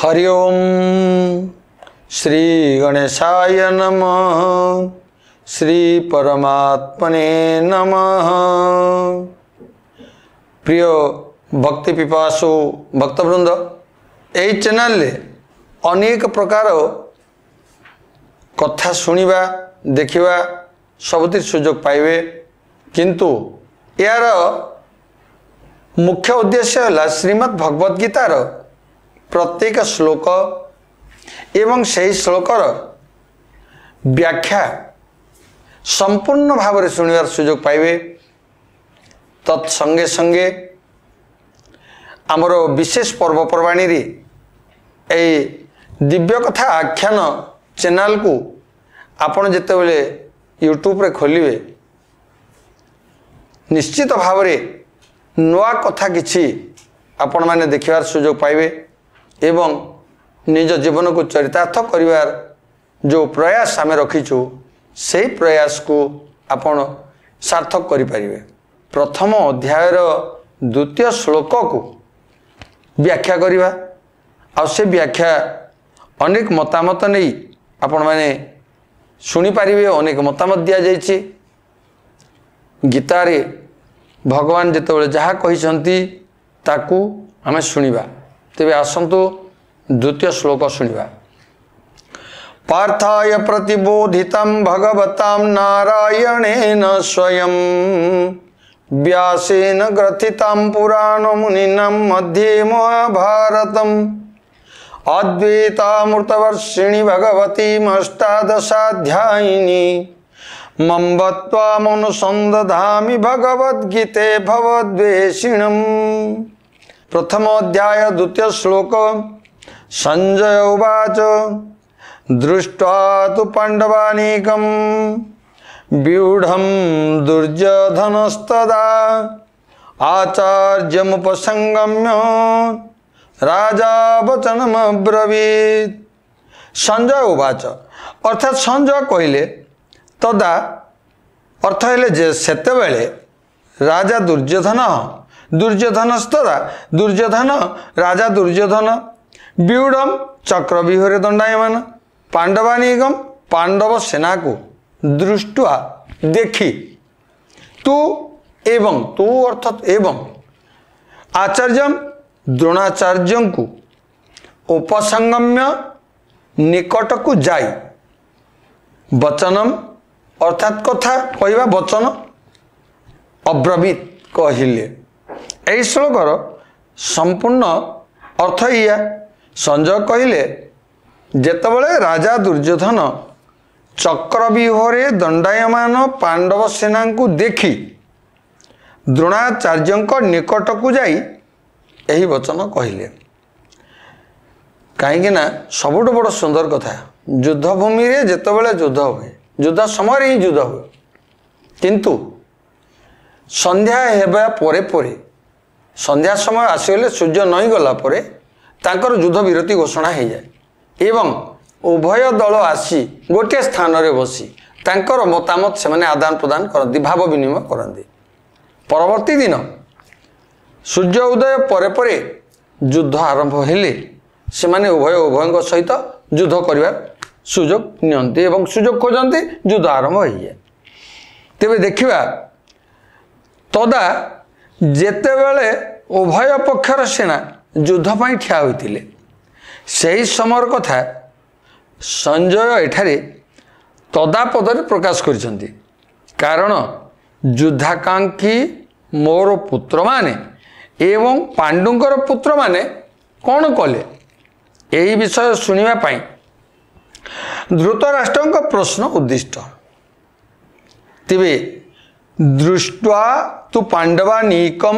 हरि ओम श्री गणेशाय नमः। श्री परमात्मने नमः। प्रिय भक्ति पिपासु भक्तवृंद, यही चैनल ले अनेक प्रकार कथा शुणिबा देखिबा सबुति सुजोग पाइबे, किंतु यार मुख्य उद्देश्य है श्रीमद् भगवद गीतार प्रत्येक श्लोक एवं सही श्लोकर व्याख्या संपूर्ण भाव में शुणिबार सुजोग पाइबे। तत्संगे संगे आमर विशेष पर्वपर्वाणी रे दिव्य कथा आख्यान चैनल को आपण जेते बेले यूट्यूब रे खोलिबे निश्चित भाव में नुआ कथा किछि आपण माने देखिबार सुजोग पाइबे एवं निज जीवन को चरितार्थ करिवार जो प्रयास आमे रखिछु से प्रयास को आपण सार्थक करि परिबे। प्रथम अध्याय द्वितीय श्लोक को व्याख्या करिबा आ से व्याख्या अनेक मतामत नहीं आपण माने सुनी पारिबे। अनेक मतामत दिया जाइछि गीता रे भगवान जेतेबेले जहाँ कहिसंती ताकू आमे सुनिबा। तेबे आसंतु द्वितीय श्लोक सुनिबा। पार्थाय प्रतिबोधितं भगवतां नारायणेन स्वयं व्यासेन ग्रथितं पुराणमुनिनां मध्ये महाभारतम् अद्वैतामृतवर्षिणि भगवतीमष्टादशाध्यायिनी मम्बत्वामनुसंदधामि भगवद्गीते भवद्वेषिणम्। प्रथम अध्याय द्वितीय श्लोक। संजय उवाच दृष्ट्वा तु पाण्डवानीकं व्यूढं दुर्योधनस्तदा आचार्यमुपसंगम्य राजा वचनमब्रवीत्। संजय उवाच अर्थात संजय कहले तदा अर्थ है जे सेतेबेले राजा दुर्योधनस्तदा दुर्योधन राजा दुर्योधन व्यूढ़ चक्रव्यूहरे दंडायमान पांडवानीकम पांडव सेना को दृष्टवा देखी तू एवं तू अर्थात एवं आचार्य द्रोणाचार्य को उपसंगम्य निकट को जाई वचनम अर्थात कथा कहवा वचन अब्रवीत कहले। यही श्लोकर संपूर्ण अर्थ या संजय कहले जेतेबेले राजा दुर्योधन चक्रव्यूहरे दंडायमान पांडव सेना को देखी द्रोणाचार्य निकट को जाई यही वचन कहले। कहीं सबुठ बड़ सुंदर कथा युद्ध भूमि रे जेतेबेले युद्ध हुए युद्ध समय ही युद्ध हुए, किंतु संध्या हेबा परे परे संध्या समय आसीगले सूर्य नई गला परे तांकर युद्ध विरति घोषणा हो जाए एवं उभय दल आसी गोटे स्थान रे बसी तांकर मतामत से माने आदान प्रदान करती भाव विनिमय करती। परवर्ती दिन सूर्य उदय परे परे युद्ध आरंभ हेले से माने उभय सहित युद्ध करिवार सुजोग नियंती एवं सुजोग खोजती युद्ध आरंभ हो जाए। तेबे देखिबा तदा जेतेबेले उभय पक्षर सेना युद्ध पाई ठिया होइतिले सही समयर कथा संजय एठारे तदा पदरे प्रकाश करिसंती। कारण युद्धाकांक्षी मोर पुत्र माने एवं पांडुंकर पुत्र माने कौन कले यही विषय सुनिबा पाई धृतराष्ट्र प्रश्न उद्दिष्ट। तेबे दृष्ट्वा तु पांडवानीकम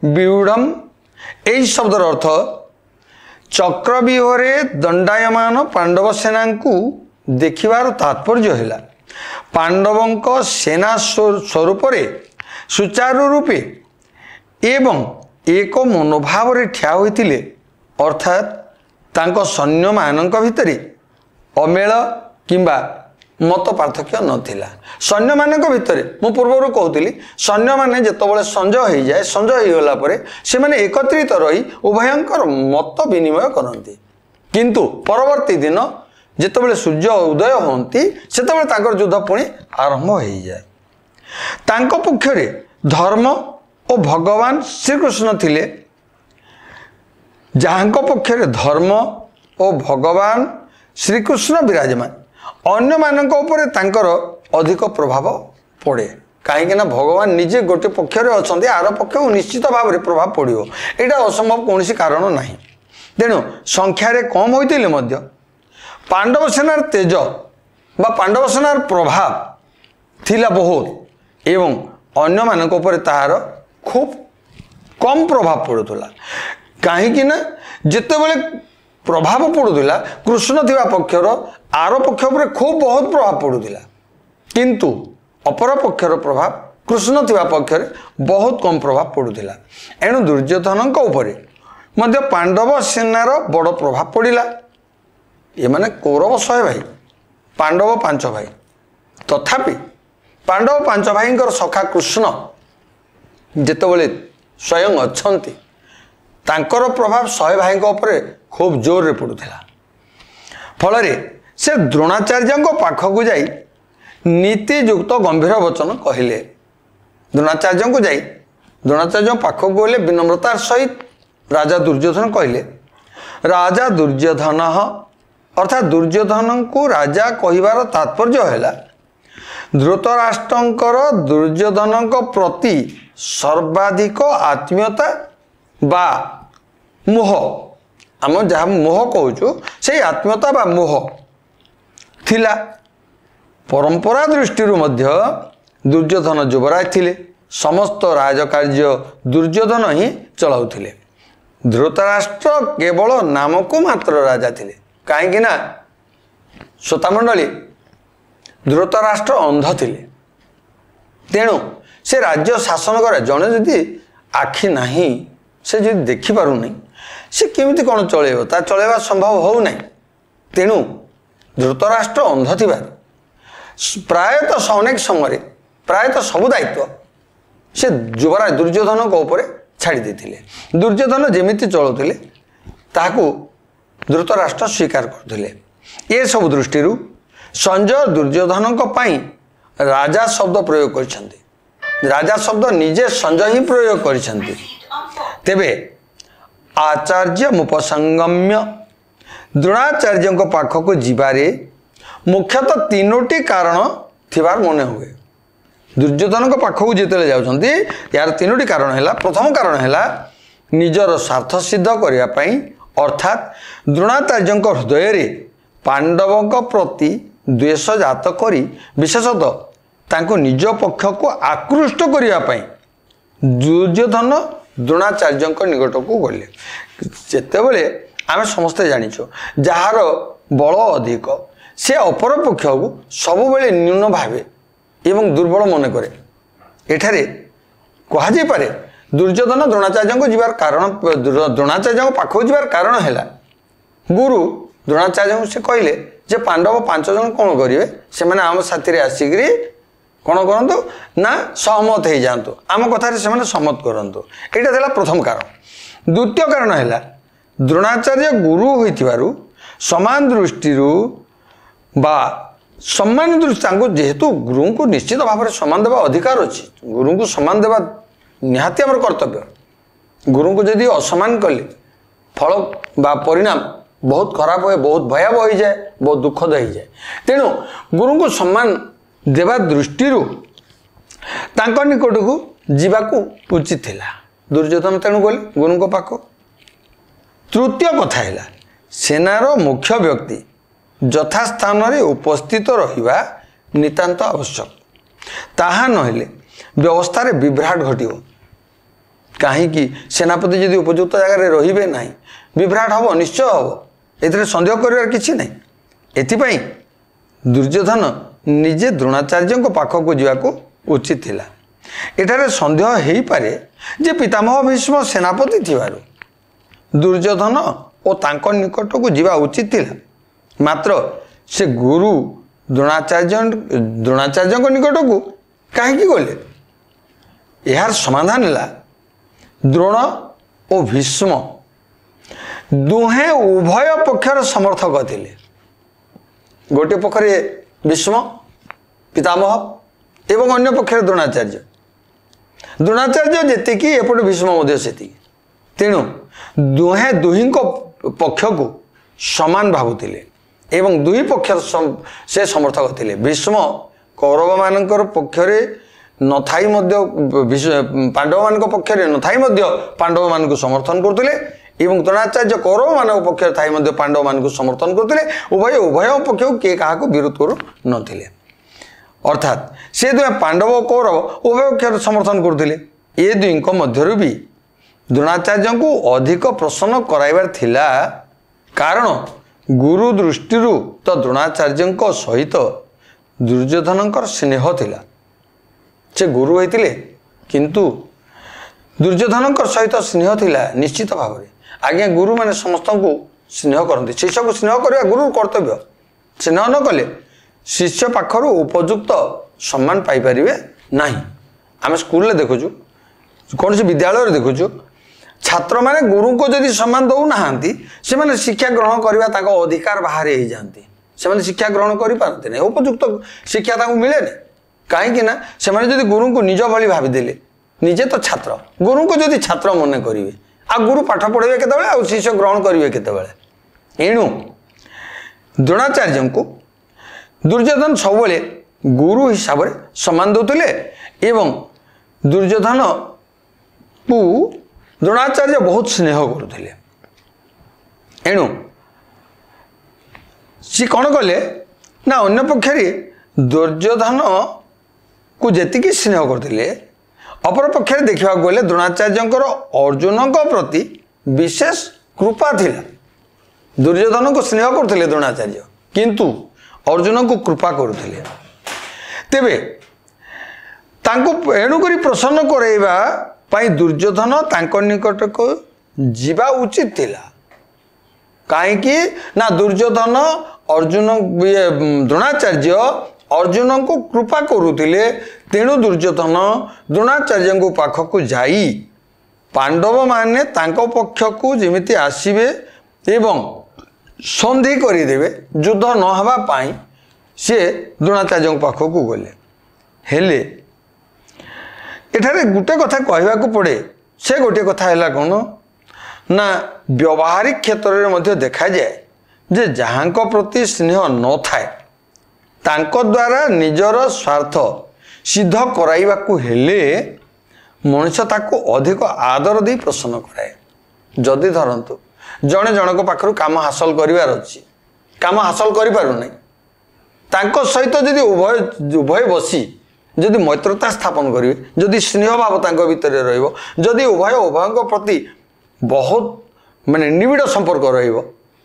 व्यूढ़म यही शब्दर अर्थ चक्रव्यूहरे दंडायमान पांडव सेना को देखिबार तात्पर्य है पांडवों सेना स्वरूप सुचारू रूपे एवं एक मनोभाव ठिया होइतिले अर्थात तांको सैन्य मानक भितरे अमेल किंबा मत पार्थक्य नथिला। सैन्य मानक भितरे मु पूर्वर कहूली सैन्य माने जेतबेले संजय हो जाए संजय हो गला परे से माने एकत्रित रही उभयंकर मत विनिमय करती किंतु परवर्ती दिन जितेबाला सूर्य उदय होती से युद्ध पुणी आरंभ हो जाए। तांको पक्षरे धर्म और भगवान श्रीकृष्ण थिले, जहांको पक्षरे धर्म और भगवान श्रीकृष्ण विराजमान, अन्य मानक उपरे तांकर अधिक प्रभाव पड़े। कहीं भगवान निजे गोटे पक्षरे अच्छा आर पक्ष निश्चित भाव में प्रभाव पड़ो, यहाँ असंभव कौन कारण ना। तेणु संख्यारे कम होते पांडव सेनार तेज बा पांडव सेनार प्रभाव थिला बहुत एवं अन्य मानक उपरे ताहार खूब कम प्रभाव पड़ूला। कहीं जिते बड़े प्रभाव पड़ूला कृष्ण थिबा पक्षर आर पक्ष पर खूब बहुत प्रभाव पड़ूला, किंतु अपर पक्षर प्रभाव कृष्ण थिबा पक्षर बहुत कम प्रभाव पड़ूला। एणु दुर्योधन उपरे मध्य पांडव सेनार बड़ प्रभाव पड़ा। ये माने कौरव 100 भाई, पांडव 5 भाई, तथापि पांडव 5 भाई सखा कृष्ण जितेबाला स्वयं अच्छंती तांकर प्रभाव 100 भाई उपरे खूब जोर रे पड़ूला। फल से द्रोणाचार्य पाखक जाई नीतियुक्त गंभीर वचन कहले। द्रोणाचार्य को जाई द्रोणाचार्य पाखक गले विनम्रतार सहित राजा दुर्योधन कहले, राजा दुर्योधन अर्थात दुर्योधन को राजा कहिबार तात्पर्य है धृतराष्ट्रंकर दुर्योधन प्रति सर्वाधिक आत्मीयता बा मोह, आम जहाँ मोह कहूँ से आत्मीयता बा मोह थिला। परंपरा दृष्टि दुर्योधन युवराज थिले, समस्त राजकार्य दुर्योधन ही चलाउथिले। धृतराष्ट्र केवल नाम को मात्र राजा थिले, कहीं श्रोतामंडली धृतराष्ट्र अंध थिले। तेणु से राज्य शासन करे जड़े जदि आखि नहीं से जदि देखिपार नहीं से केमिति कौन चलेब, ता चलेबा संभव हो नहीं। तेणु धृतराष्ट्र अंध थिबार प्रायतः अनेक समय प्रायतः सबु दायित्व से युवराज दुर्योधन को ऊपर छाड़ी देथिले। दुर्योधन जेमिति चलुथिले ताहाकु धृतराष्ट्र स्वीकार करथिले। ये सब दृष्टि संजय दुर्योधन पाई राजा शब्द प्रयोग करछन्ति। राजा शब्द निजे संजय ही प्रयोग करछन्ति। तेबे आचार्य मुपसंगम्य द्रोणाचार्य पाखक जीवारे मुख्यतः 3टी कारण थिबार मन हुए। दुर्योधन पाखक जिते जाउछन्ति यार 3टी कारण है। प्रथम कारण है निजर स्वार्थ सिद्ध करने, अर्थात द्रोणाचार्य हृदय रे पांडवों प्रति द्वेष जात करी विशेषतः तांको निज पक्ष को आकृष्ट करने दुर्योधन द्रोणाचार्य निकट को गले। जितेबले आम समस्ते जानिछो जार बल अधिक से अपर पक्ष को सब बेले न्यून भावे एवं दुर्बल मन करे। एठारे कह पारे दुर्योधन द्रोणाचार्य को जीवार कारण द्रोणाचार्य पाखक जीवार कारण है गुरु द्रोणाचार्य से कहले जे पांडव 5 जन कौन करेंगे से मैंने आम साथी आसिकी कौन करूँ ना सहमत हो जातु आम कथार से सहमत करूँ। यहाँ था प्रथम कारण। द्वितीय कारण है द्रोणाचार्य गुरु हो समान दृष्टि बा सम्मान दृष्टि जेहेतु गुरु को निश्चित भाव में सम्मान देवा अधिकार अच्छी, गुरु को सम्मान देवा निहाती आम कर्तव्य। गुरु को यदि असम्मान कले फल बा परिणाम बहुत खराब हुए, बहुत भयावह हो जाए, बहुत दुखद हो जाए। तेणु गुरु को सम्मान देवा दृष्टि निकट को जीवाकू उचित थिला दुर्योधन। तेणु गले गुरु को पाख। तृतीय कथा है सेनार मुख्य व्यक्ति यथास्थान रे उपस्थित रहिबा नितांत आवश्यक। ताहा नहेले व्यवस्था रे विभ्राट घटियो। कहीं सेनापति यदि उपयुक्त जगह रहिबे नहीं विभ्राट हम निश्चय हम, एथिरे संदेह करिवार किछि नहीं। एथिपाई दुर्योधन निजे द्रोणाचार्य पाखक जावाको उचित थिला। एठारे संदेह हेई पारे जे पितामह भीष्म सेनापति थिबारु दुर्योधन और तांको निकट को जीवा उचित थिला, मात्र से गुरु द्रोणाचार्य निकट को कहीं गले। यार समाधान है द्रोण और भीष्म दुहे उभय पक्षर समर्थक थिले गोटे पक्षरे भीष्म पितामह एवं अन्य पक्षरे द्रोणाचार्य जेतिकी एपटे भीष्म सेतिकी तेणु दुहे दुही पक्ष को समान भावुतिले एवं दुई पक्ष से समर्थक थिले भीष्म कौरव मानकर पक्षरे नथाई पांडव मान पक्षरे नथाई पांडव मान को समर्थन करते एवं द्रोणाचार्य कौरव मान पक्षर थी पांडव मान को समर्थन करते उभय उभय पक्ष को किए क्या विरोध करू नथिले अर्थात से दुहे पांडव कौरव उभय पक्ष समर्थन करते ये दुई मध्य भी द्रोणाचार्य को अधिक प्रसन्न कराइबार थिला कारण गुरु दृष्टि तो द्रोणाचार्य सहित दुर्योधन स्नेह थिला से गुरु होते किंतु दुर्योधन सहित स्नेह थिला निश्चित भाव में आज्ञा गुरु माने समस्त को स्नेह करते शिष्य को स्नेह करवा गुरु कर्तव्य स्नेह न कले शिष्य पाखर उपयुक्त सम्मान पाइपर ना आम स्कूल देखुचु कौन से विद्यालय देखुचु छात्र माने गुरु को जदि सम्मान दौना से माने शिक्षा ग्रहण करने अधिकार बाहर हो जाती से शिक्षा ग्रहण करते नहीं उपयुक्त शिक्षा मिले नहीं कहीं से गुरु को निज भली भाविदेले निजे तो छात्र गुरु को जदि छात्र मन करेंगे आ गुरु पाठ पढ़े के शिष्य ग्रहण करेंगे केतबेले एणु द्रोणाचार्य को दुर्योधन सब गुरु हिसाब से सम्मान दौले एवं दुर्योधन को द्रोणाचार्य बहुत स्नेह करुले एणु सी कौन कले ना अन्य पक्षरे दुर्योधन को जेतिकी स्नेह करते अपर पक्षरे देखा गले द्रोणाचार्य अर्जुन प्रति विशेष कृपा थिला दुर्योधन को स्नेह करते द्रोणाचार्य किंतु अर्जुन को कृपा करुले तेबे तांको एणुक प्रसन्न कराइबा पाई दुर्योधन तांको निकट को जीवा उचित थिला कहीं ना दुर्योधन अर्जुन द्रोणाचार्य अर्जुन को कृपा करुले तेणु दुर्योधन द्रोणाचार्य को पाखक जाई पांडव माने तांको पक्ष को जमिति आसीबे एवं संधि करदेवे युद्ध न हवा पाई से द्रोणाचार्य पाखक गले हेले एठारे गोटे कथा कहवा को पड़े से गोटे कथा है कौन ना व्यवहारिक क्षेत्र में देखा जाए जे जहाँ प्रति स्नेह न थाए तांको द्वारा निजर स्वार्थ सिद्ध कराइबा को हेले मनुष्य ताको अधिक आदर दे प्रसन्न कराए जदि धरतु जड़े जनक पाखर काम हासिल करिवार अछि काम हासिल करि पारु नै तांको सहित जदि उभय बसी जदि मैत्रता स्थापन करिवे जदि स्नेह भाव तांको भितर रहिबो जदि उभय प्रति बहुत माने निबिड़ संपर्क रहिबो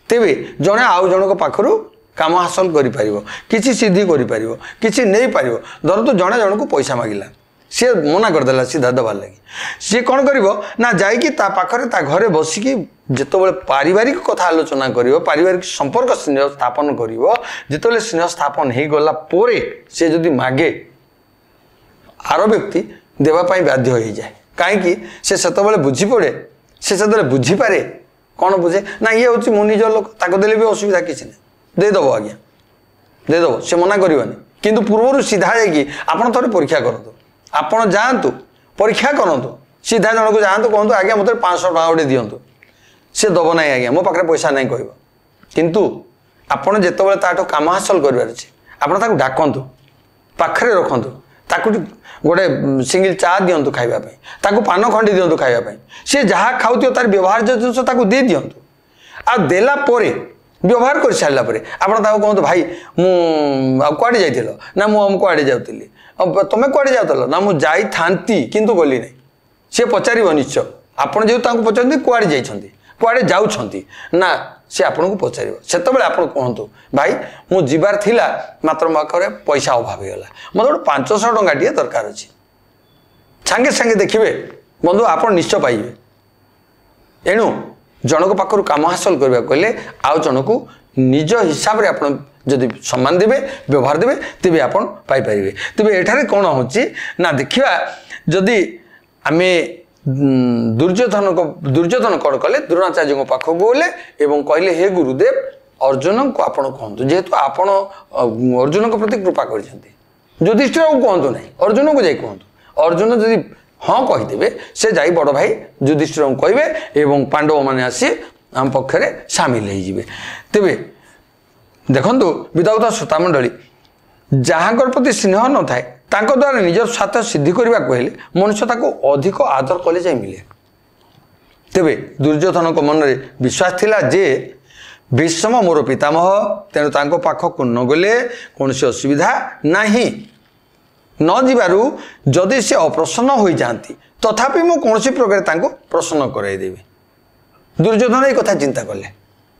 तेबे जड़े आउ जनक पाखर काम हासिल करि पारिबो किछि सिद्धि करि पारिबो किछि नै पारिबो धरतु जड़े जन को पैसा मागिला सी मना करदेला सीधा दबार लगी सी कौन करिबो ना जाइकी ता पाखरे ता घरे बसिकी जेतबेले पारिवारिक कथा आलोचना करिवो पारिवारिक संपर्क स्नेह स्थापन करिवो जेतबेले स्नेह स्थापन हे गला पोरे से जदि मागे आरो व्यक्ति देवा पाई बाध्य हो जाए कहीं से सेतबेले बुझी पड़े से सेतबेले बुझी पारे कौन बुझे ना ये हूँ मो निज लोक ताको देले भी असुविधा किसी नहीं देदेव आज्ञा देदेव से मना करवानी किंतु पूर्व सीधा जाकि आपड़ थे परीक्षा करूँ आपड़ जातु परीक्षा करूँ सीधा जन को जातु कहतु आज्ञा मतलब 500 टका गोटे दिंतु सी दब ना आज्ञा मो पाखे पैसा नहीं कह किंतु आपड़ जिते ताठू काम हासिल करार आप डाकतु पाखे रखु ताकू गोटे सिंगल चा दिंतु खावाई ताकू पान खंडी दिंतु खावाई सी जहाँ खाऊ तार व्यवहार जिनस दे दिंतु आ देला व्यवहार कर सारा आप कहतु भाई मुझे जाइल ना मुझे जाऊली तुम कड़े जाऊल ना मुझे था किंतु गली नहीं सी पचार निश्चय आपड़ जो पचार कड़े जाइए कड़े जाऊँच ना सी आपन को पचार से आप कहतु भाई मु जीवार थिला मात्र मो पाखे पैसा अभाव होगा मत गोटे 500 टंका टे दरकार अच्छी सांगे सांगे देखिए बंधु आप निश्चय पाइबे एणु जनक पाखर काम हासिल करने कहले आउ जन को निज हिसाब से आप जदि सम्मान देवे व्यवहार देवे तेबे आप पाइपर तेबे एठारे कौन होची ना देखिया जदि आमे दुर्योधन कौन कले द्रोणाचार्य पाखक गले और कहले हे गुरुदेव अर्जुन को आपण कहतु जेहेतु आपण अर्जुन प्रति कृपा कर युधिष्ठिर को कहतु ना अर्जुन को जाई कहतु अर्जुन जदि हाँ कहीदेवे से जाई बड़ भाई युधिष्ठिर को कहे और पांडव मैंने आसी आम पक्षरे सामिल हो तेरे देखु विदाउता श्रोतामंडली जहाँ प्रति स्नेह न थाए द्वारा निजर स्वार्थ सिद्धि करने को हेले मनुष्य अधिक आदर कले जाए मिले तेरे दुर्योधन को मन में विश्वास थिला जे भीष्म मोर पितामह तेणु पाखक न गले कौन असुविधा नहीं न जीवारू जदि से अप्रसन्न हो जाती तथापि मु कौन प्रकार प्रसन्न करदेवी दुर्योधन ये कथा चिंता कले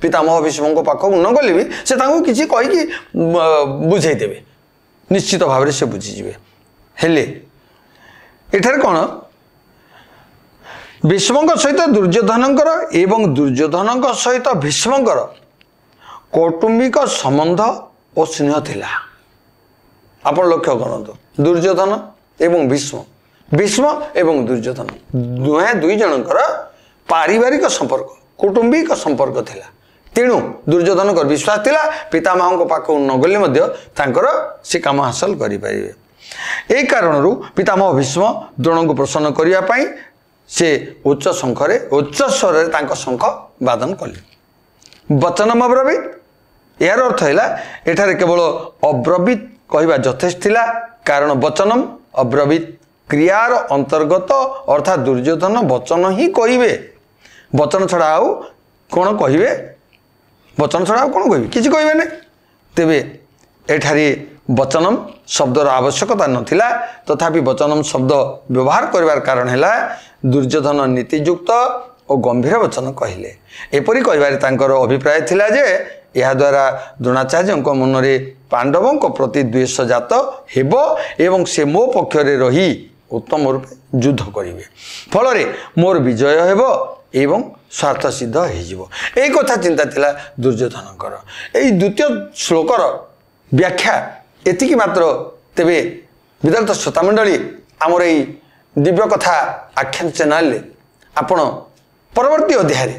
पितामह भीष्म पाखक न गले भी से किसी कहीकि बुझेदेवे निश्चित भाव से बुझीजे हेले एठार कौन भीष्म सहित दुर्योधनकर एवं दुर्योधन सहित भीष्मकर कौटुंबिक संबंध और स्नेह थिला आप लक्ष्य करते दुर्योधन एवं भीष्म एवं दुर्योधन दुई जनकर पारिवारिक संपर्क कौटुंबिक संपर्क थिला तेणु दुर्योधन को विश्वास थिला पितामह पाखक न गले से काम हासिल करें यही कारण पितामह भीष्म द्रोण को प्रसन्न करने से उच्च शंखरे उच्च स्वर शंख वादन कले वचनम अब्रवीत यार अर्थ है एठारे केवल अब्रवीत कहवा यथेष्ट थिला कारण वचनम अब्रवीत क्रियार अंतर्गत अर्थात दुर्योधन वचन ही कहे वचन छड़ा आउ कौन कहे वचन छड़ा कौन कह कि कहे ना तेरे एठारे वचनम शब्दर आवश्यकता नथिला तथापि वचनम शब्द व्यवहार करवार कारण है दुर्योधन नीतियुक्त और गंभीर वचन कहले एपरी कहबार अभिप्राय थिला जे यह द्वारा द्रोणाचार्य मन में पांडवों प्रति द्वेष जात हेबो एवं से मो पक्षरे रही उत्तम रूपे युद्ध करेंगे फल मोर विजय हेबो एवं स्वार्थ सिद्ध हो कथा चिंता थिला दुर्योधनकर यही द्वितीय श्लोकर व्याख्या एतिकी मात्र तेबे विदग्ध श्रोतामंडली आमर यही दिव्य कथा आख्यान चैनल आपण परवर्ती अध्याय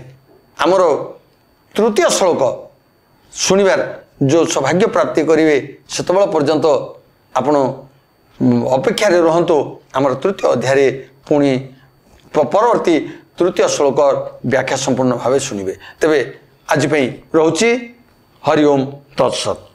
आमर तृतीय श्लोक शुणिबार जो सौभाग्य प्राप्ति करेंगे सेतबेला पर्यंत आपण अपेक्षा रहतु आमर तृतीय अध्याय पुणी परवर्ती तृतीय श्लोक व्याख्या संपूर्ण भाव शुणिबे तेबे आज रोची हरि ओम तत्सत।